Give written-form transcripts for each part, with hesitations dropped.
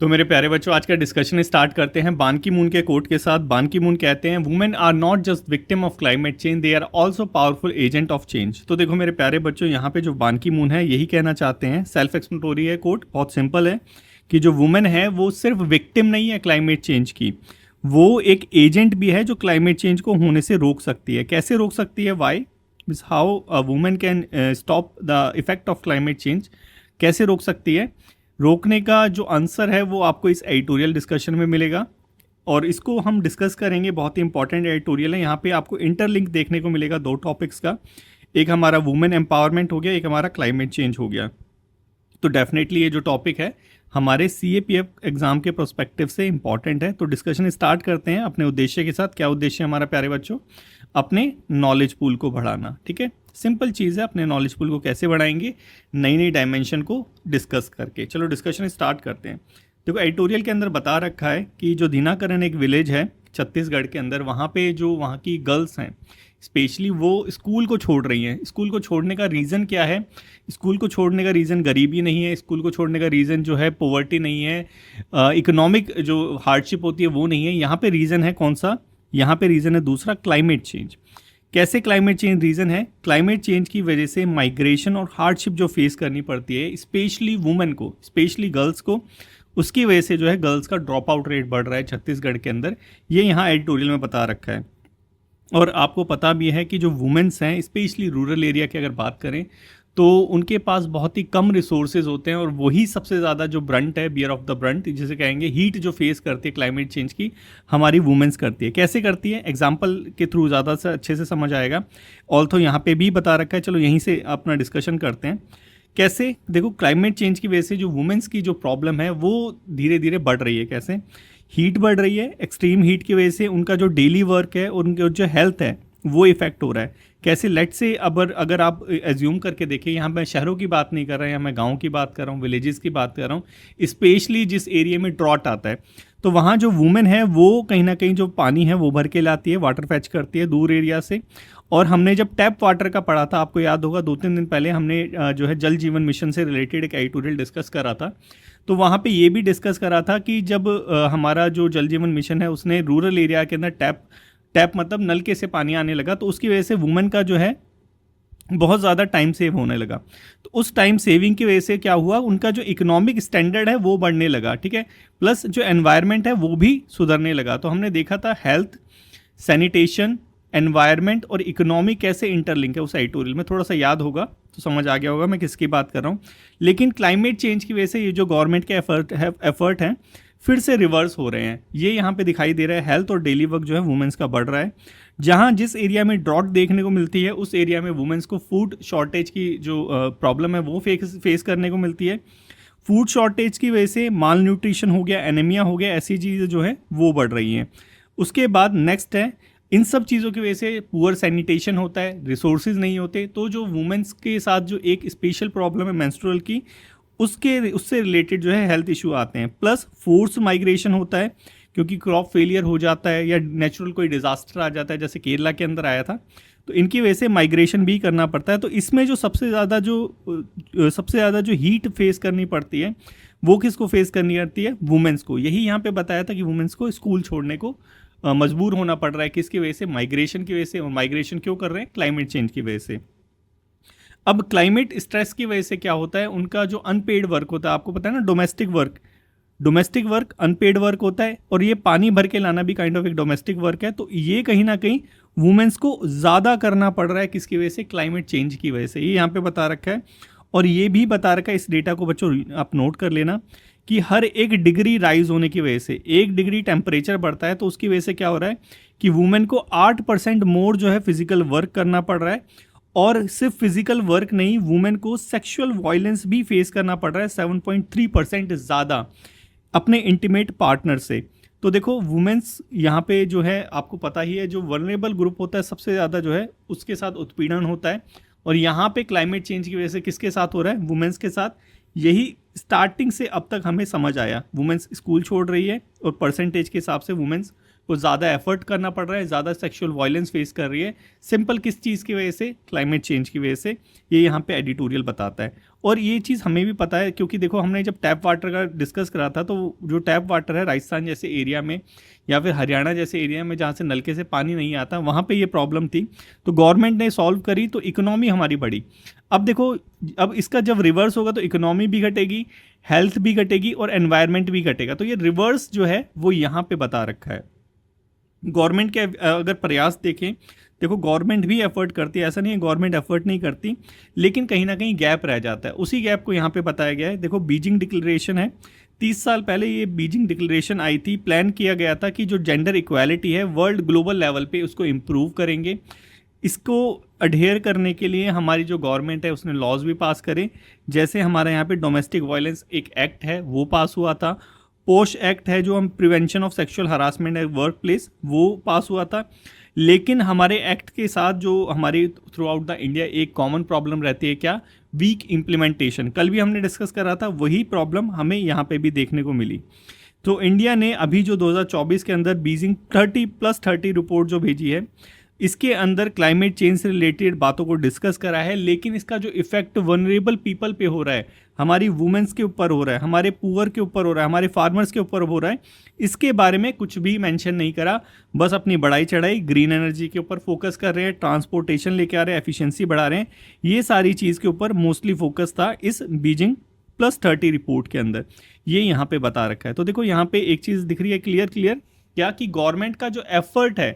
तो मेरे प्यारे बच्चों, आज का डिस्कशन स्टार्ट करते हैं बान की मून के कोट के साथ। बान की मून कहते हैं women are not just victim of climate change, they are also powerful agent of change. तो देखो मेरे प्यारे बच्चों, यहाँ पे जो बान की मून है यही कहना चाहते हैं। सेल्फ एक्सप्लेनेटरी है कोट, बहुत सिंपल है कि जो वुमेन है वो सिर्फ विक्टिम नहीं है क्लाइमेट चेंज की, वो एक एजेंट भी है जो क्लाइमेट चेंज को होने से रोक सकती है। कैसे रोक सकती है? Why means how a women can stop the effect of climate change. कैसे रोक सकती है? रोकने का जो आंसर है वो आपको इस एडिटोरियल डिस्कशन में मिलेगा और इसको हम डिस्कस करेंगे। बहुत ही इंपॉर्टेंट एडिटोरियल है। यहाँ पे आपको इंटरलिंक देखने को मिलेगा दो टॉपिक्स का, एक हमारा वुमेन एम्पावरमेंट हो गया, एक हमारा क्लाइमेट चेंज हो गया। तो डेफिनेटली ये जो टॉपिक है हमारे CAPF एग्जाम के प्रोस्पेक्टिव से इंपॉर्टेंट है। तो डिस्कशन स्टार्ट करते हैं अपने उद्देश्य के साथ। क्या उद्देश्य है हमारा प्यारे बच्चों? अपने नॉलेज पूल को बढ़ाना। ठीक है, सिंपल चीज़ है। अपने नॉलेज पूल को कैसे बढ़ाएंगे? नई नई डायमेंशन को डिस्कस करके। चलो डिस्कशन स्टार्ट करते हैं। देखो एडिटोरियल के अंदर बता रखा है कि जो दीनाकरण एक विलेज है छत्तीसगढ़ के अंदर, वहाँ पे जो वहाँ की गर्ल्स हैं स्पेशली वो स्कूल को छोड़ रही हैं। स्कूल को छोड़ने का रीज़न क्या है? स्कूल को छोड़ने का रीज़न गरीबी नहीं है, स्कूल को छोड़ने का रीज़न जो है पॉवर्टी नहीं है, इकोनॉमिक जो हार्डशिप होती है वो नहीं है। यहाँ पे रीज़न है कौन सा? यहाँ पे रीज़न है दूसरा, क्लाइमेट चेंज। कैसे क्लाइमेट चेंज रीज़न है? क्लाइमेट चेंज की वजह से माइग्रेशन और हार्डशिप जो फेस करनी पड़ती है स्पेशली वुमेन को, स्पेशली गर्ल्स को, उसकी वजह से जो है गर्ल्स का ड्रॉप आउट रेट बढ़ रहा है छत्तीसगढ़ के अंदर। ये यहाँ एडिटोरियल में बता रखा है। और आपको पता भी है कि जो वुमेन्स हैं स्पेशली रूरल एरिया की अगर बात करें तो उनके पास बहुत ही कम रिसोर्सेज होते हैं और वही सबसे ज़्यादा जो ब्रंट है, बियर ऑफ द ब्रंट जिसे कहेंगे, हीट जो फेस करती है क्लाइमेट चेंज की, हमारी वुमेन्स करती है। कैसे करती है? एग्जाम्पल के थ्रू ज़्यादा से अच्छे से समझ आएगा। ऑल्थो यहाँ पे भी बता रखा है, चलो यहीं से अपना डिस्कशन करते हैं। कैसे? देखो क्लाइमेट चेंज की वजह से जो वुमेन्स की जो प्रॉब्लम है वो धीरे धीरे बढ़ रही है। कैसे? हीट बढ़ रही है, एक्सट्रीम हीट की वजह से उनका जो डेली वर्क है और उनके जो हेल्थ है वो इफेक्ट हो रहा है। कैसे? लेट से अगर आप एज्यूम करके देखें, यहाँ मैं शहरों की बात नहीं कर रहा, यहाँ मैं गाँव की बात कर रहा हूँ, विलेजेस की बात कर रहा हूँ। स्पेशली जिस एरिया में ड्रॉट आता है तो वहाँ जो वुमेन है वो कहीं ना कहीं जो पानी है वो भर के लाती है, वाटर फैच करती है दूर एरिया से। और हमने जब टैप वाटर का पढ़ा था, आपको याद होगा 2-3 दिन पहले हमने जो है जल जीवन मिशन से रिलेटेड एक एडिटोरियल डिस्कस करा था। तो वहाँ पे ये भी डिस्कस करा था कि जब हमारा जो जल जीवन मिशन है उसने रूरल एरिया के अंदर टैप मतलब नलके से पानी आने लगा, तो उसकी वजह से वुमेन का जो है बहुत ज़्यादा टाइम सेव होने लगा। तो उस टाइम सेविंग की वजह से क्या हुआ? उनका जो इकोनॉमिक स्टैंडर्ड है वो बढ़ने लगा। ठीक है, प्लस जो एनवायरनमेंट है वो भी सुधरने लगा। तो हमने देखा था हेल्थ, सैनिटेशन, एनवायरनमेंट और इकोनॉमी कैसे इंटरलिंक है। उस एडिटोरियल में थोड़ा सा याद होगा तो समझ आ गया होगा मैं किसकी बात कर रहा हूँ। लेकिन क्लाइमेट चेंज की वजह से ये जो गवर्नमेंट के एफर्ट हैं फिर से रिवर्स हो रहे हैं। ये यहाँ पे दिखाई दे रहा है, हेल्थ और डेली वर्क जो है वुमेन्स का बढ़ रहा है। जहाँ जिस एरिया में ड्रॉट देखने को मिलती है उस एरिया में वुमेन्स को फूड शॉर्टेज की जो प्रॉब्लम है वो फेस करने को मिलती है। फूड शॉर्टेज की वजह से माल न्यूट्रिशन हो गया, एनीमिया हो गया, ऐसी चीज़ें जो है वो बढ़ रही हैं। उसके बाद नेक्स्ट है, इन सब चीज़ों की वजह से पुअर सैनिटेशन होता है, रिसोर्सेज नहीं होते। तो जो वुमेन्स के साथ जो एक स्पेशल प्रॉब्लम है मेंस्ट्रुअल की, उससे रिलेटेड जो है हेल्थ इशू आते हैं। प्लस फोर्स माइग्रेशन होता है क्योंकि क्रॉप फेलियर हो जाता है या नेचुरल कोई डिजास्टर आ जाता है जैसे केरला के अंदर आया था, तो इनकी वजह से माइग्रेशन भी करना पड़ता है। तो इसमें जो सबसे ज़्यादा जो हीट फेस करनी पड़ती है वो किसको फेस करनी पड़ती है? वुमेन्स को। यही यहाँ पे बताया था कि वुमेन्स को स्कूल छोड़ने को मजबूर होना पड़ रहा है। किसकी वजह से? माइग्रेशन की वजह से। और माइग्रेशन क्यों कर रहे हैं? क्लाइमेट चेंज की वजह से। अब क्लाइमेट स्ट्रेस की वजह से क्या होता है? उनका जो अनपेड वर्क होता है, आपको पता है ना, डोमेस्टिक वर्क अनपेड वर्क होता है और ये पानी भर के लाना भी काइंड ऑफ एक डोमेस्टिक वर्क है। तो ये कहीं ना कहीं वुमेन्स को ज़्यादा करना पड़ रहा है। किसकी वजह से? क्लाइमेट चेंज की वजह से। ये यहाँ पे बता रखा है। और ये भी बता रखा है, इस डेटा को बच्चों आप नोट कर लेना, कि हर 1 डिग्री राइज होने की वजह से, 1 डिग्री टेम्परेचर बढ़ता है तो उसकी वजह से क्या हो रहा है कि वुमेन को 8% मोर जो है फिजिकल वर्क करना पड़ रहा है। और सिर्फ फिजिकल वर्क नहीं, वुमेन को सेक्सुअल वायलेंस भी फेस करना पड़ रहा है 7.3% ज़्यादा अपने इंटीमेट पार्टनर से। तो देखो वुमेन्स यहाँ पे जो है, आपको पता ही है, जो वल्नरेबल ग्रुप होता है सबसे ज़्यादा जो है उसके साथ उत्पीड़न होता है। और यहाँ पे क्लाइमेट चेंज की वजह से किसके साथ हो रहा है? वुमेन्स के साथ। यही स्टार्टिंग से अब तक हमें समझ आया। वुमेन्स स्कूल छोड़ रही है और परसेंटेज के हिसाब से वुमेन्स को ज़्यादा एफर्ट करना पड़ रहा है, ज़्यादा सेक्सुअल वायलेंस फेस कर रही है। सिंपल किस चीज़ की वजह से? क्लाइमेट चेंज की वजह से। ये यहाँ पे एडिटोरियल बताता है। और ये चीज़ हमें भी पता है, क्योंकि देखो हमने जब टैप वाटर का डिस्कस करा था, तो जो टैप वाटर है राजस्थान जैसे एरिया में या फिर हरियाणा जैसे एरिया में जहाँ से नलके से पानी नहीं आता, वहाँ पे ये प्रॉब्लम थी, तो गवर्नमेंट ने सॉल्व करी तो इकोनॉमी हमारी बढ़ी। अब देखो, अब इसका जब रिवर्स होगा तो इकोनॉमी भी घटेगी, हेल्थ भी घटेगी और एनवायरनमेंट भी घटेगा। तो ये रिवर्स जो है वो यहाँ पे बता रखा है। गवर्नमेंट के अगर प्रयास देखें, देखो गवर्नमेंट भी एफर्ट करती है, ऐसा नहीं है गवर्नमेंट एफर्ट नहीं करती, लेकिन कहीं ना कहीं गैप रह जाता है। उसी गैप को यहाँ पे बताया गया है। देखो बीजिंग डिक्लेरेशन है, 30 साल पहले ये बीजिंग डिक्लेरेशन आई थी। प्लान किया गया था कि जो जेंडर इक्वालिटी है वर्ल्ड ग्लोबल लेवल पे उसको इम्प्रूव करेंगे। इसको अडेयर करने के लिए हमारी जो गवर्नमेंट है उसने लॉज भी पास करे। जैसे हमारे यहाँ पे डोमेस्टिक वायलेंस एक एक्ट है वो पास हुआ था, पोश एक्ट है जो हम prevention of sexual harassment at work place, वो पास हुआ था। लेकिन हमारे एक्ट के साथ जो हमारी थ्रू आउट द इंडिया एक कॉमन प्रॉब्लम रहती है, क्या? Weak implementation. कल भी हमने डिस्कस करा था, वही प्रॉब्लम हमें यहाँ पे भी देखने को मिली। तो इंडिया ने अभी जो 2024 के अंदर बीजिंग 30+30 रिपोर्ट जो भेजी है, इसके अंदर क्लाइमेट चेंज से रिलेटेड बातों को डिस्कस करा है, लेकिन इसका जो इफेक्ट वनरेबल पीपल पे हो रहा है, हमारी वुमेन्स के ऊपर हो रहा है, हमारे पुअर के ऊपर हो रहा है, हमारे फार्मर्स के ऊपर हो रहा है, इसके बारे में कुछ भी मेंशन नहीं करा। बस अपनी बढ़ाई चढ़ाई ग्रीन एनर्जी के ऊपर फोकस कर रहे हैं, ट्रांसपोर्टेशन लेके आ रहे हैं, एफिशिएंसी बढ़ा रहे हैं, ये सारी चीज़ के ऊपर मोस्टली फोकस था इस बीजिंग+30 रिपोर्ट के अंदर। ये यहाँ पे बता रखा है। तो देखो यहाँ पे एक चीज़ दिख रही है क्लियर क्या कि गवर्नमेंट का जो एफर्ट है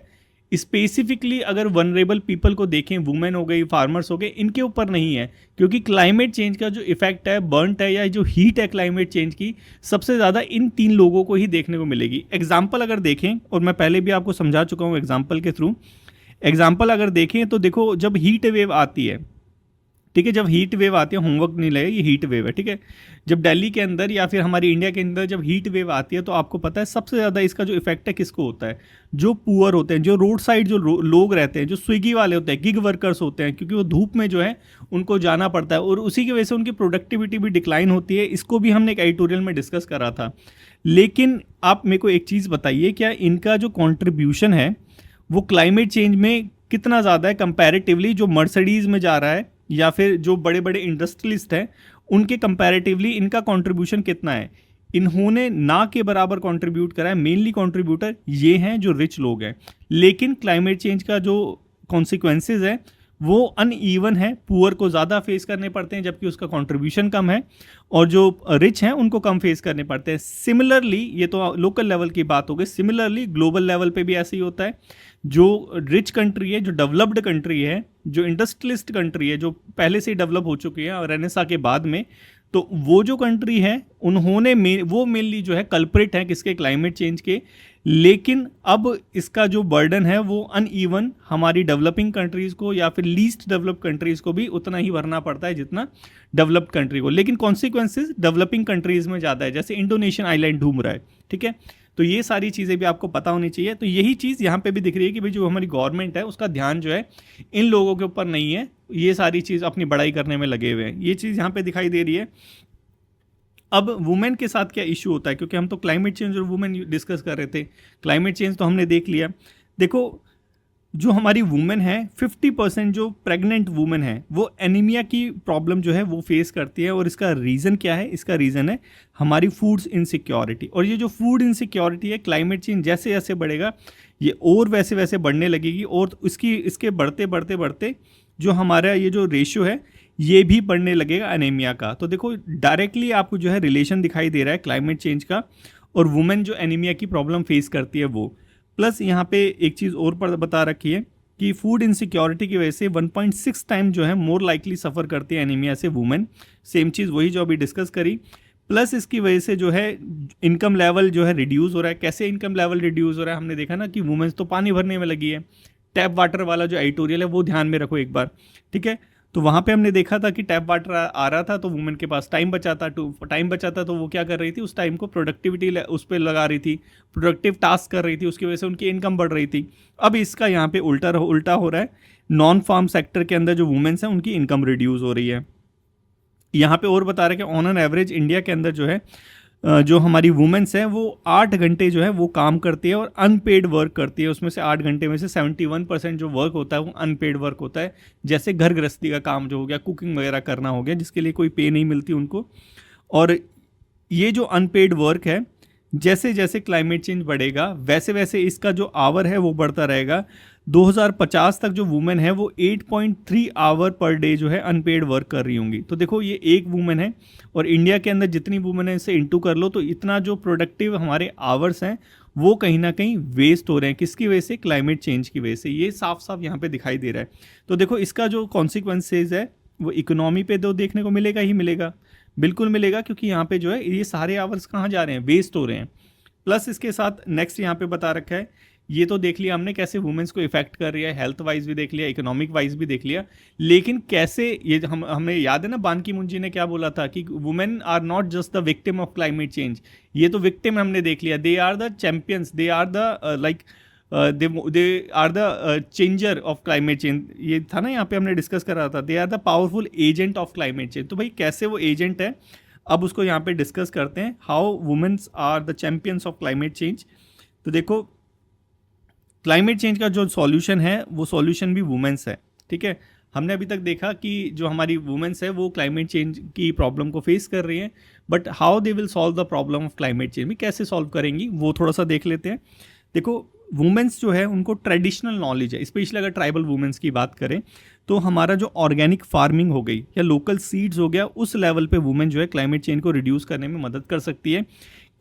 स्पेसिफिकली अगर वनरेबल पीपल को देखें, वुमेन हो गई, फार्मर्स हो गए, इनके ऊपर नहीं है, क्योंकि क्लाइमेट चेंज का जो इफेक्ट है, बर्नट है या जो हीट है क्लाइमेट चेंज की, सबसे ज़्यादा इन 3 लोगों को ही देखने को मिलेगी। एग्जाम्पल अगर देखें, और मैं पहले भी आपको समझा चुका हूँ एग्जाम्पल के थ्रू, एग्जाम्पल अगर देखें तो देखो जब हीट वेव आती है, ठीक है, जब हीट वेव आती है, होमवर्क नहीं लगे, ये हीट वेव है, ठीक है, जब दिल्ली के अंदर या फिर हमारी इंडिया के अंदर जब हीट वेव आती है तो आपको पता है सबसे ज़्यादा इसका जो इफेक्ट है किसको होता है? जो पुअर होते हैं, जो रोड साइड जो लोग रहते हैं, जो स्विगी वाले होते हैं, गिग वर्कर्स होते हैं, क्योंकि वो धूप में जो है उनको जाना पड़ता है और उसी की वजह से उनकी प्रोडक्टिविटी भी डिक्लाइन होती है। इसको भी हमने एक एडिटोरियल में डिस्कस करा था। लेकिन आप मेरे को एक चीज़ बताइए, क्या इनका जो कॉन्ट्रीब्यूशन है वो क्लाइमेट चेंज में कितना ज़्यादा है कंपैरेटिवली? जो मर्सिडीज़ में जा रहा है या फिर जो बड़े बड़े इंडस्ट्रियलिस्ट हैं उनके कंपैरेटिवली इनका कंट्रीब्यूशन कितना है? इन्होंने ना के बराबर कंट्रीब्यूट करा है। मेनली कंट्रीब्यूटर ये हैं जो रिच लोग हैं, लेकिन क्लाइमेट चेंज का जो कॉन्सिक्वेंसेज है वो अनइवन है, पुअर को ज़्यादा फेस करने पड़ते हैं जबकि उसका कंट्रीब्यूशन कम है, और जो रिच हैं उनको कम फेस करने पड़ते हैं। सिमिलरली, ये तो लोकल लेवल की बात हो गई, सिमिलरली ग्लोबल लेवल पे भी ऐसे ही होता है। जो रिच कंट्री है, जो डेवलप्ड कंट्री है, जो इंडस्ट्रियलिस्ट कंट्री है, जो पहले से ही डेवलप हो चुकी है और रेनेसा के बाद में, तो वो जो कंट्री है उन्होंने वो मेनली जो है कल्प्रिट है किसके? क्लाइमेट चेंज के। लेकिन अब इसका जो बर्डन है वो अनइवन हमारी डेवलपिंग कंट्रीज़ को या फिर लीस्ट डेवलप्ड कंट्रीज़ को भी उतना ही भरना पड़ता है जितना डेवलप्ड कंट्री को, लेकिन कॉन्सिक्वेंसेज डेवलपिंग कंट्रीज़ में ज़्यादा है, जैसे इंडोनेशियन आइलैंड घूम रहा है, ठीक है। तो ये सारी चीज़ें भी आपको पता होनी चाहिए। तो यही चीज़ यहाँ पे भी दिख रही है कि भाई जो हमारी गवर्नमेंट है उसका ध्यान जो है इन लोगों के ऊपर नहीं है, ये सारी चीज़ अपनी बढ़ाई करने में लगे हुए हैं। ये चीज़ यहाँ पे दिखाई दे रही है। अब वुमेन के साथ क्या इशू होता है, क्योंकि हम तो क्लाइमेट चेंज और वुमेन डिस्कस कर रहे थे। क्लाइमेट चेंज तो हमने देख लिया। देखो जो हमारी वुमेन है, 50% जो प्रेग्नेंट वुमेन है वो एनीमिया की प्रॉब्लम जो है वो फेस करती है। और इसका रीज़न क्या है? इसका रीज़न है हमारी फूड्स इनसिक्योरिटी। और ये जो फूड इनसिक्योरिटी है, क्लाइमेट चेंज जैसे जैसे बढ़ेगा ये और वैसे वैसे बढ़ने लगेगी, और इसके बढ़ते बढ़ते बढ़ते जो हमारा ये जो रेशियो है ये भी बढ़ने लगेगा एनीमिया का। तो देखो डायरेक्टली आपको जो है रिलेशन दिखाई दे रहा है क्लाइमेट चेंज का और वुमेन जो एनीमिया की प्रॉब्लम फेस करती है वो। प्लस यहाँ पे एक चीज़ और पर बता रखी है कि फूड इनसिक्योरिटी की वजह से 1.6 टाइम जो है मोर लाइकली सफ़र करती है एनीमिया से वुमेन। सेम चीज़ वही जो अभी डिस्कस करी। प्लस इसकी वजह से जो है इनकम लेवल जो है रिड्यूस हो रहा है। कैसे इनकम लेवल रिड्यूस हो रहा है? हमने देखा ना कि वुमेन्स तो पानी भरने में लगी है। टैप वाटर वाला जो एडिटोरियल है वो ध्यान में रखो एक बार, ठीक है। तो वहाँ पे हमने देखा था कि टैप वाटर आ रहा था तो वुमेन के पास टाइम बचाता तो वो क्या कर रही थी, उस टाइम को प्रोडक्टिविटी उस पर लगा रही थी, प्रोडक्टिव टास्क कर रही थी, उसकी वजह से उनकी इनकम बढ़ रही थी। अब इसका यहाँ पे उल्टा हो रहा है। नॉन फार्म सेक्टर के अंदर जो वुमेन्स हैं उनकी इनकम रिड्यूस हो रही है। यहाँ पे और बता रहे हैं कि ऑन एन एवरेज इंडिया के अंदर जो है जो हमारी वुमेन्स हैं वो 8 घंटे जो है वो काम करती है और अनपेड वर्क करती है। उसमें से 8 घंटे में से 71% जो वर्क होता है वो अनपेड वर्क होता है, जैसे घर गृहस्थी का काम जो हो गया, कुकिंग वगैरह करना हो गया, जिसके लिए कोई पे नहीं मिलती उनको। और ये जो अनपेड वर्क है, जैसे जैसे क्लाइमेट चेंज बढ़ेगा वैसे वैसे इसका जो आवर है वो बढ़ता रहेगा। 2050 तक जो वुमेन है वो 8.3 आवर पर डे जो है अनपेड वर्क कर रही होंगी। तो देखो ये एक वुमेन है, और इंडिया के अंदर जितनी वुमेन है इसे इंटू कर लो, तो इतना जो प्रोडक्टिव हमारे आवर्स हैं वो कहीं ना कहीं वेस्ट हो रहे हैं। किसकी वजह से? क्लाइमेट चेंज की वजह से। ये साफ साफ यहाँ पे दिखाई दे रहा है। तो देखो इसका जो कॉन्सिक्वेंसेज है वो इकोनॉमी पे तो देखने को मिलेगा ही मिलेगा, बिल्कुल मिलेगा, क्योंकि यहाँ पे जो है ये सारे आवर्स कहाँ जा रहे हैं? वेस्ट हो रहे हैं। प्लस इसके साथ नेक्स्ट यहाँ पे बता रखा है, ये तो देख लिया हमने कैसे वुमेन्स को इफेक्ट कर रही है, हेल्थ वाइज भी देख लिया, इकोनॉमिक वाइज भी देख लिया, लेकिन कैसे ये हमने याद है ना बान की मून जी ने क्या बोला था कि women are not just the victim of climate change. ये तो विक्टिम हमने देख लिया, they are the champions, they are the like they are the changer of climate change. ये था ना यहाँ पे हमने डिस्कस करा था, they are the powerful agent of climate change. तो भाई कैसे वो एजेंट है, अब उसको यहाँ पे डिस्कस करते हैं, how womens are the champions of climate change. तो देखो क्लाइमेट चेंज का जो सॉल्यूशन है वो सॉल्यूशन भी वुमेन्स है, ठीक है। हमने अभी तक देखा कि जो हमारी वुमेन्स है वो क्लाइमेट चेंज की प्रॉब्लम को फेस कर रही हैं, but how they will solve the problem of climate change, भी कैसे सॉल्व करेंगी वो थोड़ा सा देख लेते हैं। देखो वुमेन्स जो है उनको ट्रेडिशनल नॉलेज है, स्पेशली अगर ट्राइबल वुमेन्स की बात करें तो हमारा जो ऑर्गेनिक फार्मिंग हो गई या लोकल सीड्स हो गया, उस लेवल पे वुमेन जो है क्लाइमेट चेंज को रिड्यूस करने में मदद कर सकती है।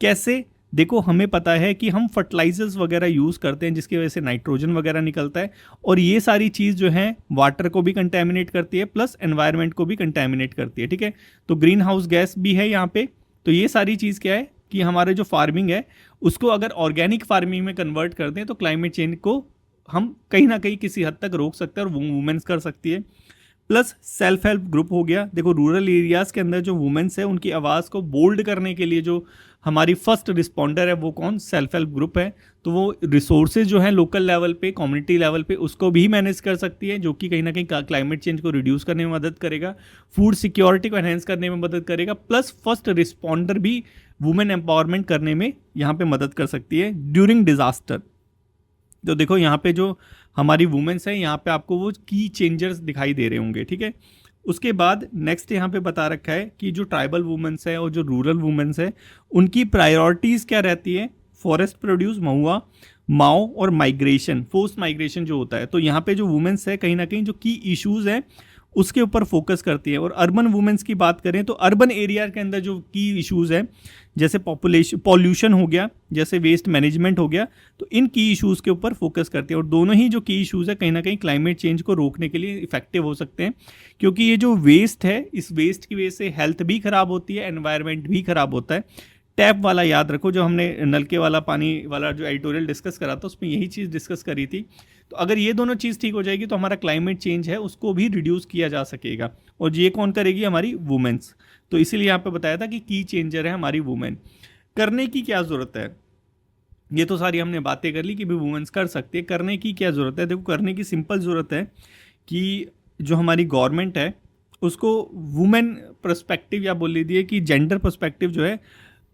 कैसे? देखो हमें पता है कि हम फर्टिलाइजर्स वगैरह यूज़ करते हैं जिसकी वजह से नाइट्रोजन वगैरह निकलता है, और ये सारी चीज़ जो है वाटर को भी कंटेमिनेट करती है प्लस एनवायरनमेंट को भी कंटेमिनेट करती है, ठीक है। तो ग्रीन हाउस गैस भी है यहाँ पे। तो ये सारी चीज़ क्या है कि हमारे जो फार्मिंग है उसको अगर ऑर्गेनिक फार्मिंग में कन्वर्ट कर दें तो क्लाइमेट चेंज को हम कहीं ना कहीं किसी हद तक रोक सकते हैं, और वुमेन्स कर सकती है। प्लस सेल्फ हेल्प ग्रुप हो गया। देखो रूरल एरियाज़ के अंदर जो वुमेन्स है उनकी आवाज़ को बोल्ड करने के लिए जो हमारी फर्स्ट रिस्पॉन्डर है वो कौन? सेल्फ हेल्प ग्रुप है। तो वो रिसोर्सेज जो है लोकल लेवल पे, कम्युनिटी लेवल पे, उसको भी मैनेज कर सकती है, जो कि कहीं ना कहीं क्लाइमेट चेंज को रिड्यूस करने में मदद करेगा, फूड सिक्योरिटी को एनहेंस करने में मदद करेगा, प्लस फर्स्ट रिस्पॉन्डर भी वुमेन एम्पावरमेंट करने में यहाँ पे मदद कर सकती है ड्यूरिंग डिजास्टर। तो देखो यहाँ पे जो हमारी वुमेन्स है यहाँ पे आपको वो की चेंजर्स दिखाई दे रहे होंगे, ठीक है। उसके बाद नेक्स्ट यहाँ पे बता रखा है कि जो ट्राइबल वुमेन्स है और जो रूरल वुमेन्स है उनकी प्रायोरिटीज़ क्या रहती है? फॉरेस्ट प्रोड्यूस, महुआ, माओ और माइग्रेशन, फोर्स माइग्रेशन जो होता है। तो यहाँ पे जो वुमेन्स है कहीं ना कहीं जो की इश्यूज़ हैं उसके ऊपर फोकस करती है। और अर्बन वुमेन्स की बात करें तो अर्बन एरिया के अंदर जो की इश्यूज़ हैं जैसे पॉल्यूशन हो गया, जैसे वेस्ट मैनेजमेंट हो गया, तो इन की इश्यूज़ के ऊपर फोकस करते हैं। और दोनों ही जो की इश्यूज़ है कहीं ना कहीं क्लाइमेट चेंज को रोकने के लिए इफेक्टिव हो सकते हैं, क्योंकि ये जो वेस्ट है इस वेस्ट की वजह से हेल्थ भी ख़राब होती है, एनवायरनमेंट भी ख़राब होता है। टैप वाला याद रखो, जो हमने नलके वाला पानी वाला जो एडिटोरियल डिस्कस करा था उसमें यही चीज़ डिस्कस करी थी। तो अगर ये दोनों चीज़ ठीक हो जाएगी तो हमारा क्लाइमेट चेंज है उसको भी रिड्यूस किया जा सकेगा, और ये कौन करेगी? हमारी वुमेन्स। तो इसीलिए यहाँ पे बताया था कि की चेंजर है हमारी वुमेन। करने की क्या ज़रूरत है? ये तो सारी हमने बातें कर ली कि भी वुमेन्स कर सकती है। करने की क्या ज़रूरत है? देखो करने की सिंपल ज़रूरत है कि जो हमारी गवर्नमेंट है उसको वुमेन पर्सपेक्टिव या बोल लीजिए कि जेंडर पर्सपेक्टिव जो है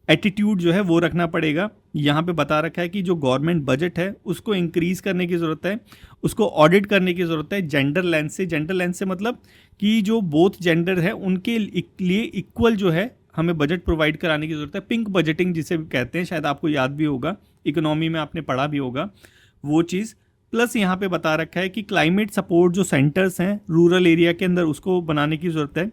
एटीट्यूड जो है वो रखना पड़ेगा। यहाँ पे बता रखा है कि जो गवर्नमेंट बजट है उसको इंक्रीज़ करने की ज़रूरत है, उसको ऑडिट करने की ज़रूरत है जेंडर लेंस से। जेंडर लेंस से मतलब कि जो बोथ जेंडर है उनके लिए इक्वल जो है हमें बजट प्रोवाइड कराने की ज़रूरत है। पिंक बजटिंग जिसे भी कहते हैं, शायद आपको याद भी होगा, इकोनॉमी में आपने पढ़ा भी होगा वो चीज़। प्लस यहाँ पे बता रखा है कि क्लाइमेट सपोर्ट जो सेंटर्स हैं रूरल एरिया के अंदर उसको बनाने की ज़रूरत है,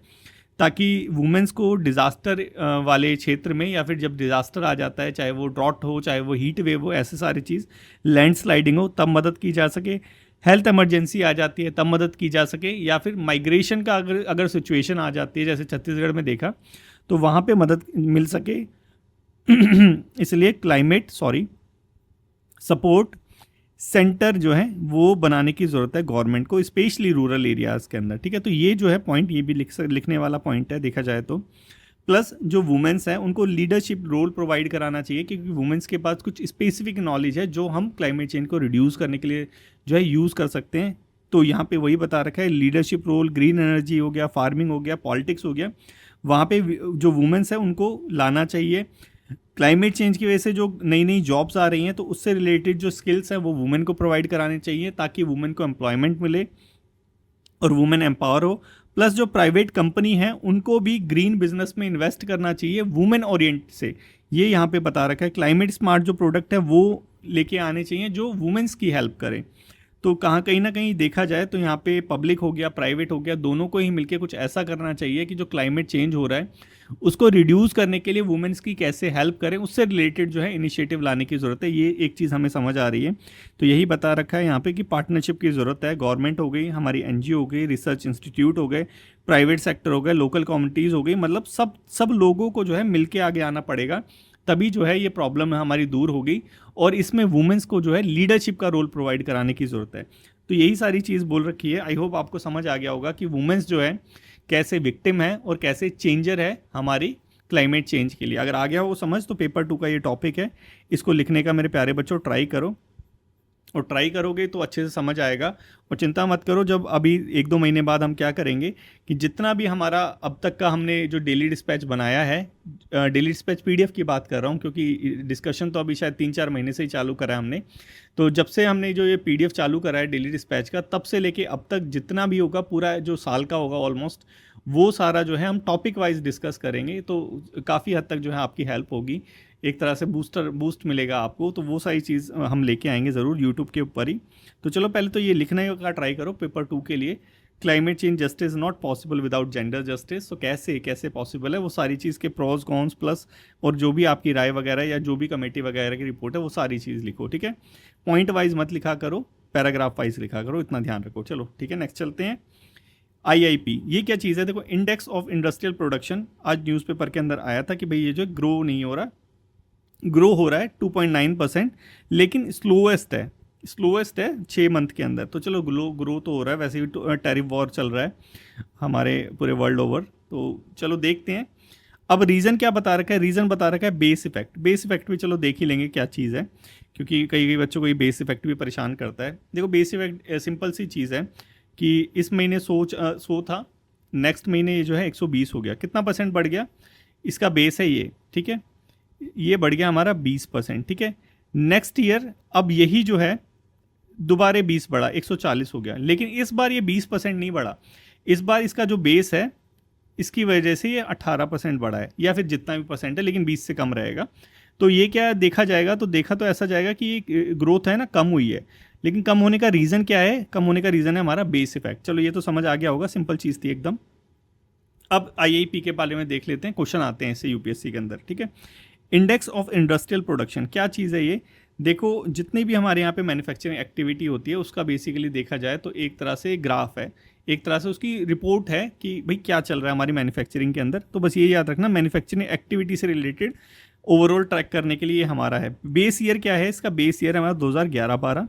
ताकि वुमेन्स को डिज़ास्टर वाले क्षेत्र में या फिर जब डिज़ास्टर आ जाता है, चाहे वो ड्रॉट हो, चाहे वो हीट वेव हो, ऐसे सारी चीज़, लैंडस्लाइडिंग हो, तब मदद की जा सके। हेल्थ इमरजेंसी आ जाती है तब मदद की जा सके, या फिर माइग्रेशन का अगर सिचुएशन आ जाती है जैसे छत्तीसगढ़ में देखा तो वहाँ पे मदद मिल सके। इसलिए क्लाइमेट सपोर्ट सेंटर जो है वो बनाने की ज़रूरत है गवर्नमेंट को, स्पेशली रूरल एरियाज़ के अंदर, ठीक है। तो ये जो है पॉइंट, ये भी लिखने वाला पॉइंट है देखा जाए तो। प्लस जो वुमेन्स हैं उनको लीडरशिप रोल प्रोवाइड कराना चाहिए, क्योंकि वुमेन्स के पास कुछ स्पेसिफिक नॉलेज है जो हम क्लाइमेट चेंज को रिड्यूस करने के लिए जो है यूज़ कर सकते हैं। तो यहाँ पे वही बता रखा है, लीडरशिप रोल, ग्रीन एनर्जी हो गया, फार्मिंग हो गया, पॉलिटिक्स हो गया, वहाँ पे जो वुमेन्स है उनको लाना चाहिए। क्लाइमेट चेंज की वजह से जो नई नई जॉब्स आ रही हैं तो उससे रिलेटेड जो स्किल्स हैं वो वुमेन को प्रोवाइड कराने चाहिए ताकि वुमेन को एम्प्लॉयमेंट मिले और वुमेन एम्पावर हो। प्लस जो प्राइवेट कंपनी है उनको भी ग्रीन बिजनेस में इन्वेस्ट करना चाहिए वुमेन ओरिएंट से। ये यहाँ पे बता रखा है क्लाइमेट स्मार्ट जो प्रोडक्ट है वो लेके आने चाहिए जो वुमेन्स की हेल्प करें। तो कहीं ना कहीं देखा जाए तो यहाँ पे पब्लिक हो गया प्राइवेट हो गया दोनों को ही मिलके कुछ ऐसा करना चाहिए कि जो क्लाइमेट चेंज हो रहा है उसको रिड्यूस करने के लिए वुमेन्स की कैसे हेल्प करें उससे रिलेटेड जो है इनिशिएटिव लाने की ज़रूरत है। ये एक चीज़ हमें समझ आ रही है। तो यही बता रखा है यहाँ पे कि पार्टनरशिप की ज़रूरत है। गवर्नमेंट हो गई, हमारी एनजीओ हो गई, रिसर्च इंस्टीट्यूट हो गए, प्राइवेट सेक्टर हो गए, लोकल कम्युनिटीज़ हो गई, मतलब सब लोगों को जो है मिल के आगे आना पड़ेगा। तभी जो है ये प्रॉब्लम हमारी दूर होगी और इसमें वुमेन्स को जो है लीडरशिप का रोल प्रोवाइड कराने की ज़रूरत है। तो यही सारी चीज़ बोल रखी है। आई होप आपको समझ आ गया होगा कि वुमेन्स जो है कैसे विक्टिम है और कैसे चेंजर है हमारी क्लाइमेट चेंज के लिए। अगर आ गया हो समझ तो पेपर 2 का ये टॉपिक है, इसको लिखने का मेरे प्यारे बच्चों ट्राई करो और ट्राई करोगे तो अच्छे से समझ आएगा। और चिंता मत करो, जब अभी 1-2 महीने बाद हम क्या करेंगे कि जितना भी हमारा अब तक का हमने जो डेली डिस्पैच बनाया है, डेली डिस्पैच पीडीएफ की बात कर रहा हूँ क्योंकि डिस्कशन तो अभी शायद 3-4 महीने से ही चालू करा है हमने। तो जब से हमने जो ये पीडीएफ चालू करा है डेली डिस्पैच का, तब से लेके अब तक जितना भी होगा पूरा जो साल का होगा ऑलमोस्ट, वो सारा जो है हम टॉपिक वाइज डिस्कस करेंगे। तो काफ़ी हद तक जो है आपकी हेल्प होगी, एक तरह से बूस्ट मिलेगा आपको। तो वो सारी चीज़ हम लेके आएंगे ज़रूर यूट्यूब के ऊपर ही। तो चलो पहले तो ये लिखने का ट्राई करो पेपर 2 के लिए, climate change justice not possible without gender justice. तो कैसे पॉसिबल है वो सारी चीज़ के प्रोज कॉन्स प्लस और जो भी आपकी राय वगैरह या जो भी कमेटी वगैरह की रिपोर्ट है वो सारी चीज़ लिखो, ठीक है। पॉइंट वाइज मत लिखा करो, पैराग्राफ वाइज लिखा करो, इतना ध्यान रखो। चलो ठीक है, नेक्स्ट चलते हैं। आईआईपी ये क्या चीज़ है? देखो, इंडेक्स ऑफ इंडस्ट्रियल प्रोडक्शन आज न्यूज़पेपर के अंदर आया था कि भाई ये जो ग्रो नहीं हो रहा, ग्रो हो रहा है 2.9%, लेकिन स्लोएस्ट है 6 मंथ के अंदर। तो चलो ग्रो तो हो रहा है, वैसे भी टैरिफ वॉर चल रहा है हमारे पूरे वर्ल्ड ओवर। तो चलो देखते हैं अब रीज़न क्या बता रखा है। रीज़न बता रखा है बेस इफेक्ट। बेस इफेक्ट भी चलो देख ही लेंगे क्या चीज़ है, क्योंकि कई बच्चों को ये बेस इफेक्ट भी परेशान करता है। देखो बेस इफेक्ट सिंपल सी चीज़ है कि इस महीने 100 था, नेक्स्ट महीने ये जो है 120 हो गया। कितना परसेंट बढ़ गया? इसका बेस है ये, ठीक है, ये बढ़ गया हमारा 20%, ठीक है। नेक्स्ट ईयर अब यही जो है दोबारे 20 बढ़ा, 140 हो गया। लेकिन इस बार ये 20% नहीं बढ़ा, इस बार इसका जो बेस है इसकी वजह से ये 18% बढ़ा है, या फिर जितना भी परसेंट है, लेकिन 20 से कम रहेगा। तो ये क्या देखा जाएगा, तो देखा तो ऐसा जाएगा कि ये ग्रोथ है ना कम हुई है, लेकिन कम होने का रीज़न क्या है? कम होने का रीज़न है हमारा बेस इफेक्ट। चलो ये तो समझ आ गया होगा, सिंपल चीज़ थी एकदम। अब आईआईपी के बारे में देख लेते हैं, क्वेश्चन आते हैं इससे यूपीएससी के अंदर, ठीक है। इंडेक्स ऑफ इंडस्ट्रियल प्रोडक्शन क्या चीज़ है ये? देखो, जितनी भी हमारे यहाँ पे मैन्युफैक्चरिंग एक्टिविटी होती है उसका बेसिकली देखा जाए तो एक तरह से ग्राफ है, एक तरह से उसकी रिपोर्ट है कि भाई क्या चल रहा है हमारी मैन्युफैक्चरिंग के अंदर। तो बस ये याद रखना, मैन्युफैक्चरिंग एक्टिविटी से रिलेटेड ओवरऑल ट्रैक करने के लिए हमारा है। बेस ईयर क्या है इसका? बेस ईयर है हमारा 2011-12।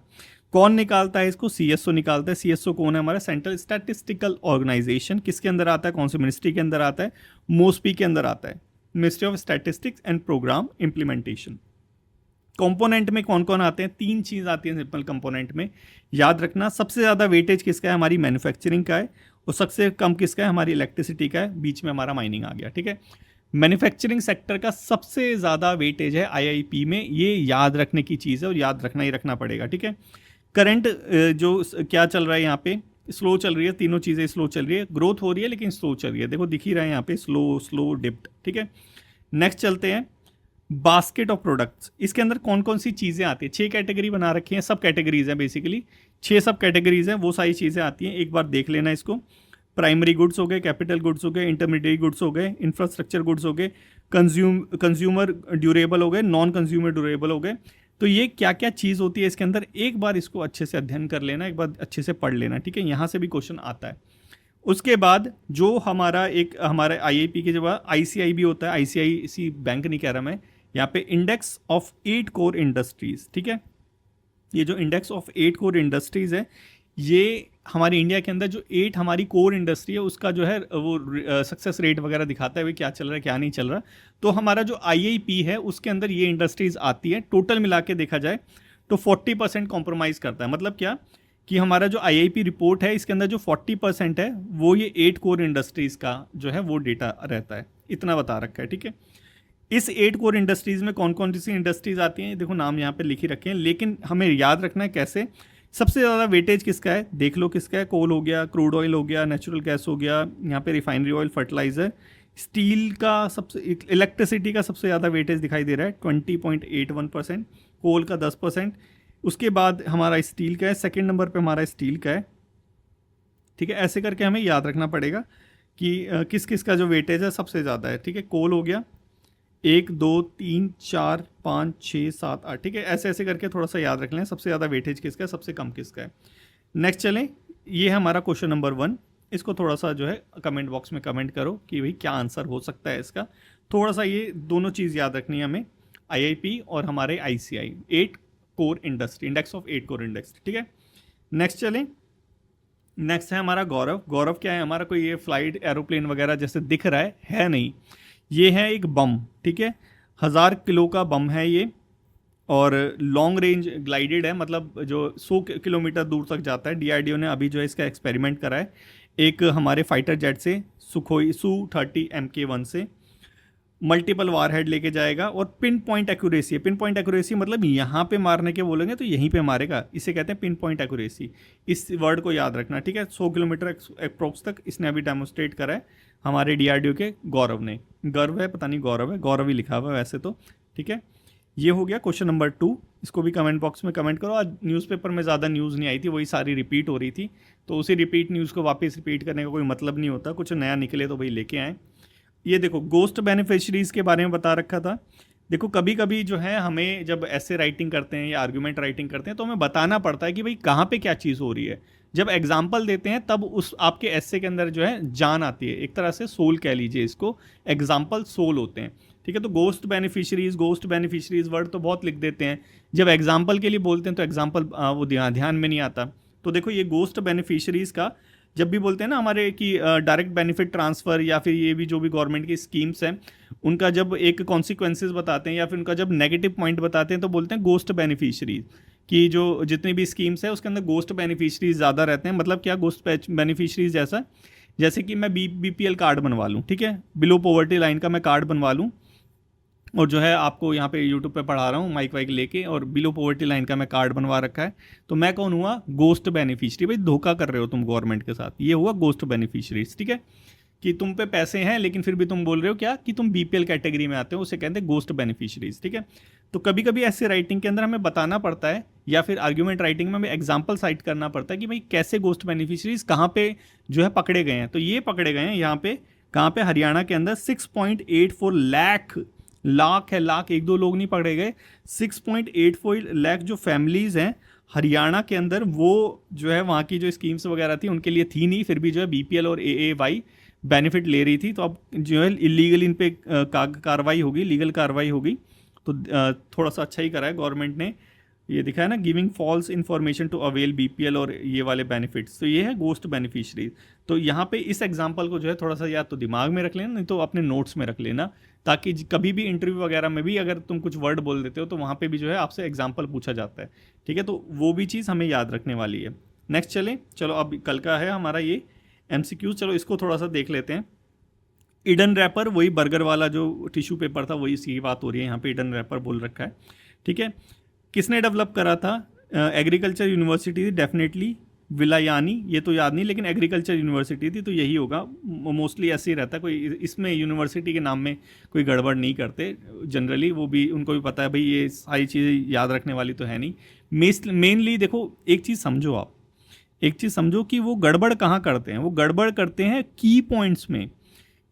कौन निकालता है इसको? सीएसओ निकालता है। सीएसओ कौन है? हमारा सेंट्रल स्टैटिस्टिकल ऑर्गेनाइजेशन। किसके अंदर आता है? कौन सी मिनिस्ट्री के अंदर आता है? मोस्पी के अंदर आता है, ministry of statistics and programme implementation. Component में कौन कौन आते हैं? 3 चीज़ आती हैं सिंपल कंपोनेंट में, याद रखना। सबसे ज़्यादा वेटेज किसका है? हमारी मैन्युफैक्चरिंग का है, और सबसे कम किसका है? हमारी इलेक्ट्रिसिटी का है, बीच में हमारा माइनिंग आ गया, ठीक है। मैन्युफैक्चरिंग सेक्टर का सबसे ज़्यादा वेटेज है आईआईपी में, ये याद रखने की चीज़ है और याद रखना ही रखना पड़ेगा, ठीक है। करंट जो क्या चल रहा है यहाँ पे? स्लो चल रही है, तीनों चीज़ें स्लो चल रही है, ग्रोथ हो रही है लेकिन स्लो चल रही है। देखो दिख ही रहा है यहाँ पे, स्लो डिप्ट, ठीक है। नेक्स्ट चलते हैं, बास्केट ऑफ प्रोडक्ट्स। इसके अंदर कौन कौन सी चीज़ें आती हैं? 6 कैटेगरी बना रखी हैं, सब कैटेगरीज हैं बेसिकली, 6 सब कैटेगरीज हैं, वो सारी चीज़ें आती हैं। एक बार देख लेना इसको। प्राइमरी गुड्स हो गए, कैपिटल गुड्स हो गए, इंटरमीडिएट गुड्स हो गए, इंफ्रास्ट्रक्चर गुड्स हो गए, कंज्यूमर ड्यूरेबल हो गए, नॉन कंज्यूमर ड्यूरेबल हो गए। तो ये क्या क्या चीज़ होती है इसके अंदर, एक बार इसको अच्छे से अध्ययन कर लेना, एक बार अच्छे से पढ़ लेना, ठीक है। यहाँ से भी क्वेश्चन आता है। उसके बाद जो हमारे आईआईपी के जब आईसीआई भी होता है, आईसीआईसी बैंक नहीं कह रहा मैं, यहाँ पे इंडेक्स ऑफ 8 कोर इंडस्ट्रीज, ठीक है। ये जो इंडेक्स ऑफ 8 कोर इंडस्ट्रीज है, ये हमारे इंडिया के अंदर जो 8 हमारी कोर इंडस्ट्री है उसका जो है वो सक्सेस रेट वगैरह दिखाता है, भाई क्या चल रहा है क्या नहीं चल रहा। तो हमारा जो आईआईपी है उसके अंदर ये इंडस्ट्रीज आती है। टोटल मिला के देखा जाए तो 40% कॉम्प्रोमाइज़ करता है। मतलब क्या कि हमारा जो आईआईपी रिपोर्ट है इसके अंदर जो 40% है वो ये 8 कोर इंडस्ट्रीज़ का जो है वो डेटा रहता है, इतना बता रखा है, ठीक है। इस 8 कोर इंडस्ट्रीज में कौन कौन सी इंडस्ट्रीज आती हैं, देखो नाम यहाँ पे लिख ही रखे हैं, लेकिन हमें याद रखना है कैसे। सबसे ज़्यादा वेटेज किसका है, देख लो किसका है, कोल हो गया, क्रूड ऑयल हो गया, नेचुरल गैस हो गया, यहाँ पे रिफाइनरी ऑयल, फर्टिलाइजर, स्टील का सबसे, इलेक्ट्रिसिटी का सबसे ज़्यादा वेटेज दिखाई दे रहा है 20.81%, कोल का 10%, उसके बाद हमारा स्टील का है, सेकेंड नंबर पर हमारा स्टील का है। ठीक है, ऐसे करके हमें याद रखना पड़ेगा कि किस किस का जो वेटेज है सबसे ज़्यादा है। ठीक है, कोल हो गया 1 2 3 4 5 6 7 8, ठीक है, ऐसे ऐसे करके थोड़ा सा याद रख लें सबसे ज़्यादा वेटेज किसका है, सबसे कम किसका है। नेक्स्ट चलें, ये है हमारा क्वेश्चन नंबर 1, इसको थोड़ा सा जो है कमेंट बॉक्स में कमेंट करो कि भाई क्या आंसर हो सकता है इसका। थोड़ा सा ये दोनों चीज़ याद रखनी है हमें, IIP और हमारे ICI, 8 core industry, index of 8 core index. ठीक है, नेक्स्ट चलें, नेक्स्ट है हमारा गौरव। गौरव क्या है हमारा, कोई ये फ्लाइट एरोप्लेन वगैरह जैसे दिख रहा है नहीं, ये है एक बम। ठीक है, 1000 किलो का बम है ये, और लॉन्ग रेंज ग्लाइडेड है, मतलब जो 100 किलोमीटर दूर तक जाता है। DRDO ने अभी जो है इसका एक्सपेरिमेंट करा है एक हमारे फाइटर जेट से, सुखोई Su-30 Mk1 से, मल्टीपल वारहेड लेके जाएगा, और पिन पॉइंट एक्यूरेसी है। पिन पॉइंट एक्यूरेसी मतलब यहाँ पे मारने के बोलेंगे तो यहीं पे मारेगा, इसे कहते हैं पिन पॉइंट एक्यूरेसी। इस वर्ड को याद रखना। ठीक है, 100 किलोमीटर अप्रोक्स तक इसने अभी डेमोस्ट्रेट करा है हमारे DRDO के गौरव ने। गर्व है, पता नहीं गौरव है, गौरव ही लिखा हुआ है वैसे तो। ठीक है, ये हो गया क्वेश्चन नंबर 2, इसको भी कमेंट बॉक्स में कमेंट करो। आज न्यूज़पेपर में ज़्यादा न्यूज़ नहीं आई थी, वही सारी रिपीट हो रही थी, तो उसी रिपीट न्यूज़ को वापस रिपीट करने का कोई मतलब नहीं होता, कुछ नया निकले तो भाई लेके आएँ। ये देखो गोस्ट बेनिफिशरीज़ के बारे में बता रखा था। देखो कभी कभी जो है हमें जब ऐसे राइटिंग करते हैं या आर्गूमेंट राइटिंग करते हैं तो हमें बताना पड़ता है कि भाई कहाँ पे क्या चीज़ हो रही है। जब एग्जाम्पल देते हैं तब उस आपके एस्से के अंदर जो है जान आती है, एक तरह से सोल कह लीजिए इसको, एग्जाम्पल सोल होते हैं। ठीक है, तो गोस्ट बेनिफिशरीज़ वर्ड तो बहुत लिख देते हैं, जब एग्जाम्पल के लिए बोलते हैं तो एग्जाम्पल वो ध्यान में नहीं आता। तो देखो ये गोस्ट बेनिफिशरीज़ का जब भी बोलते हैं ना हमारे कि डायरेक्ट बेनिफिट ट्रांसफ़र या फिर ये भी जो भी गवर्नमेंट की स्कीम्स हैं उनका जब एक कॉन्सिक्वेंसेस बताते हैं या फिर उनका जब नेगेटिव पॉइंट बताते हैं तो बोलते हैं गोस्ट बेनिफिशरीज, कि जो जितनी भी स्कीम्स है उसके अंदर गोस्ट बेनिफिशरीज ज़्यादा रहते हैं। मतलब क्या गोस्ट बेनिफिशरीज जैसा, जैसे कि मैं BPL कार्ड बनवा लूँ, ठीक है, बिलो पॉवर्टी लाइन का मैं कार्ड बनवा लूँ, और जो है आपको यहाँ पे यूट्यूब पे पढ़ा रहा हूँ माइक वाइक लेके, और बिलो पॉवर्टी लाइन का मैं कार्ड बनवा रखा है, तो मैं कौन हुआ, गोस्ट बेनिफिशरी। भाई धोखा कर रहे हो तुम गवर्नमेंट के साथ, ये हुआ गोस्ट बेनिफिशरीज। ठीक है, कि तुम पे पैसे हैं लेकिन फिर भी तुम बोल रहे हो क्या कि तुम BPL कैटेगरी में आते हो, उसे कहते हैं गोस्ट बेनिफिशरीज। ठीक है, तो कभी कभी ऐसे राइटिंग के अंदर हमें बताना पड़ता है या फिर आर्ग्यूमेंट राइटिंग में हमें एग्जाम्पल साइट करना पड़ता है कि भाई कैसे गोस्ट बेनिफिशरीज कहाँ पे जो है पकड़े गए हैं। तो ये पकड़े गए हैं यहाँ पे, कहाँ पे, हरियाणा के अंदर 6.84 लाख है, लाख एक दो लोग नहीं पकड़े गए, 6.84 लाख जो फैमिलीज़ हैं हरियाणा के अंदर, वो जो है वहाँ की जो स्कीम्स वगैरह थी उनके लिए थी नहीं, फिर भी जो है BPL और AAY बेनिफिट ले रही थी। तो अब जो है इलीगल इन पे कार्रवाई होगी, लीगल कार्रवाई होगी। तो थोड़ा सा अच्छा ही करा है गवर्नमेंट ने, ये दिखा है ना, giving false information to avail BPL और ये वाले बेनिफिट्स, तो ये है गोस्ट बेनिफिशरीज। तो यहाँ पे इस एग्जांपल को जो है थोड़ा सा या तो दिमाग में रख लेना, नहीं तो अपने नोट्स में रख लेना, ताकि कभी भी इंटरव्यू वगैरह में भी अगर तुम कुछ वर्ड बोल देते हो तो वहाँ पे भी जो है आपसे एग्जांपल पूछा जाता है। ठीक है, तो वो भी चीज़ हमें याद रखने वाली है। नेक्स्ट चलें, चलो अब कल का है हमारा ये MCQ, चलो इसको थोड़ा सा देख लेते हैं। ईडन रैपर, वही बर्गर वाला जो टिश्यू पेपर था वही सी बात हो रही है यहाँ पे, ईडन रैपर बोल रखा है। ठीक है, किसने डेवलप करा था, एग्रीकल्चर यूनिवर्सिटी थी डेफिनेटली, विलायानी, ये तो याद नहीं, लेकिन एग्रीकल्चर यूनिवर्सिटी थी तो यही होगा, मोस्टली ऐसे ही रहता है, कोई इसमें यूनिवर्सिटी के नाम में कोई गड़बड़ नहीं करते जनरली, वो भी उनको भी पता है भाई ये सारी चीज़ें याद रखने वाली तो है नहीं। मेनली देखो एक चीज़ समझो, आप एक चीज़ समझो कि वो गड़बड़ कहाँ करते हैं, वो गड़बड़ करते हैं की पॉइंट्स में।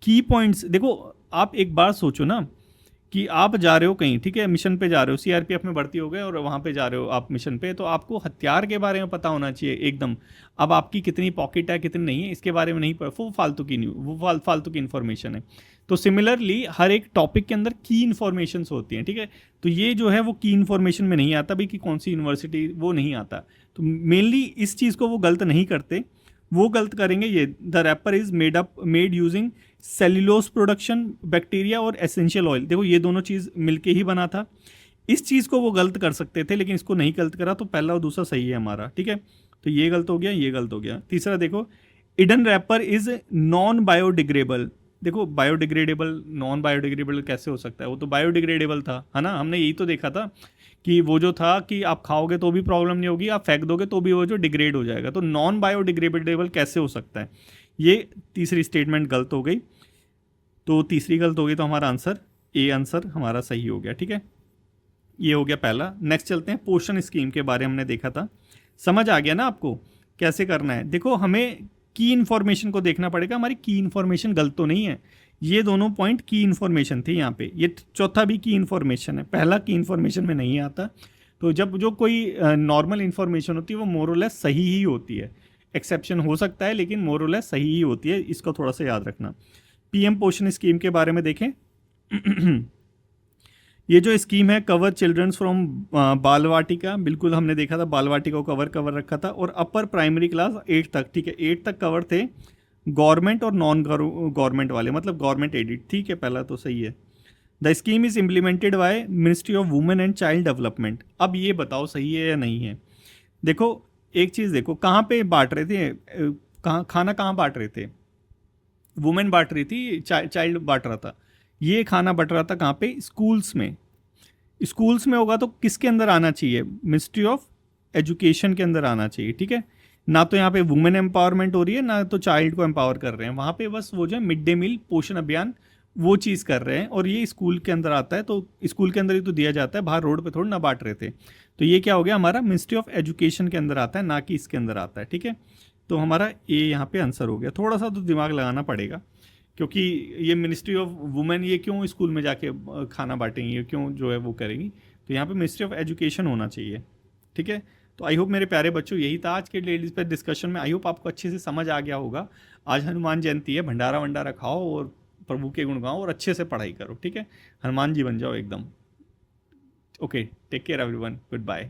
की पॉइंट्स देखो, आप एक बार सोचो ना कि आप जा रहे हो कहीं, ठीक है, मिशन पे जा रहे हो, CRPF में भर्ती हो गए और वहाँ पे जा रहे हो आप मिशन पे, तो आपको हथियार के बारे में पता होना चाहिए एकदम। अब आपकी कितनी पॉकेट है कितनी नहीं है इसके बारे में नहीं पता, वो फालतू की न्यू, वो फालतू की इन्फॉर्मेशन है। तो सिमिलरली हर एक टॉपिक के अंदर की इन्फॉर्मेशन होती हैं। ठीक है, तो ये जो है वो की इन्फॉर्मेशन में नहीं आता भाई कि कौन सी यूनिवर्सिटी, वो नहीं आता। तो मेनली इस चीज़ को वो गलत नहीं करते, वो गलत करेंगे ये, the wrapper is made using cellulose production, bacteria और एसेंशियल ऑयल। देखो ये दोनों चीज़ मिलके ही बना था, इस चीज़ को वो गलत कर सकते थे लेकिन इसको नहीं गलत करा, तो पहला और दूसरा सही है हमारा। ठीक है, तो ये गलत हो गया, ये गलत हो गया। तीसरा देखो, Eden wrapper is non biodegradable, देखो बायोडिग्रेडेबल नॉन बायोडिग्रेडेबल कैसे हो सकता है, वो तो बायोडिग्रेडेबल था, है ना। हमने यही तो देखा था कि वो जो था कि आप खाओगे तो भी प्रॉब्लम नहीं होगी, आप फेंक दोगे तो भी वो जो डिग्रेड हो जाएगा, तो नॉन बायोडिग्रेडेबल कैसे हो सकता है। ये तीसरी स्टेटमेंट गलत हो गई, तो तीसरी गलत हो गई, तो हमारा आंसर ए आंसर हमारा सही हो गया। ठीक है, ये हो गया पहला। नेक्स्ट चलते हैं, पोषण स्कीम के बारे में हमने देखा था, समझ आ गया ना आपको कैसे करना है। देखो हमें की इन्फॉर्मेशन को देखना पड़ेगा, हमारी की इन्फॉर्मेशन गलत तो नहीं है। ये दोनों पॉइंट की इन्फॉर्मेशन थी यहाँ पे, ये चौथा भी की इन्फॉर्मेशन है, पहला की इन्फॉर्मेशन में नहीं आता। तो जब जो कोई नॉर्मल इन्फॉर्मेशन होती है वो मोरलेस सही ही होती है, एक्सेप्शन हो सकता है लेकिन मोरलेस सही ही होती है, इसको थोड़ा सा याद रखना। पीएम पोषण स्कीम के बारे में देखें। ये जो स्कीम है, कवर चिल्ड्रंस फ्रॉम बाल वाटिका, बिल्कुल हमने देखा था बाल वाटिका को कवर रखा था, और अपर प्राइमरी क्लास 8 तक। ठीक है, 8 तक कवर थे, गवर्नमेंट और नॉन गवर्नमेंट वाले, मतलब गवर्नमेंट एडिड। ठीक है, पहला तो सही है। The scheme is implemented by ministry of women and child development. अब ये बताओ सही है या नहीं है। देखो एक चीज़ देखो, कहाँ पे बांट रहे थे, कहाँ खाना कहाँ बांट रहे थे, वुमेन बांट रही थी, चाइल्ड बांट रहा था। ये खाना बट रहा था कहाँ पे, स्कूल्स में। स्कूल्स में होगा तो किसके अंदर आना चाहिए, मिनिस्ट्री ऑफ एजुकेशन के अंदर आना चाहिए। ठीक है, ना तो यहाँ पे वुमेन एम्पावरमेंट हो रही है, ना तो चाइल्ड को एम्पावर कर रहे हैं, वहाँ पे बस वो जो है मिड डे मील पोषण अभियान वो चीज़ कर रहे हैं, और ये स्कूल के अंदर आता है, तो स्कूल के अंदर ही तो दिया जाता है, बाहर रोड पे थोड़ी ना बांट रहे थे। तो ये क्या हो गया, हमारा मिनिस्ट्री ऑफ एजुकेशन के अंदर आता है, ना कि इसके अंदर आता है। ठीक है, तो हमारा ए यहाँ पे आंसर हो गया। थोड़ा सा तो दिमाग लगाना पड़ेगा, क्योंकि ये मिनिस्ट्री ऑफ वुमेन ये क्यों स्कूल में जाके खाना बांटेंगी, ये क्यों जो है वो करेंगी, तो यहाँ पे मिनिस्ट्री ऑफ एजुकेशन होना चाहिए। ठीक है, तो आई होप मेरे प्यारे बच्चों यही था आज के लेडीज़ पे डिस्कशन में। आई होप आपको अच्छे से समझ आ गया होगा। आज हनुमान जयंती है, भंडारा वंडारा खाओ और प्रभु के गुण गाओ और अच्छे से पढ़ाई करो। ठीक है, हनुमान जी बन जाओ एकदम। Okay, take care everyone, good bye.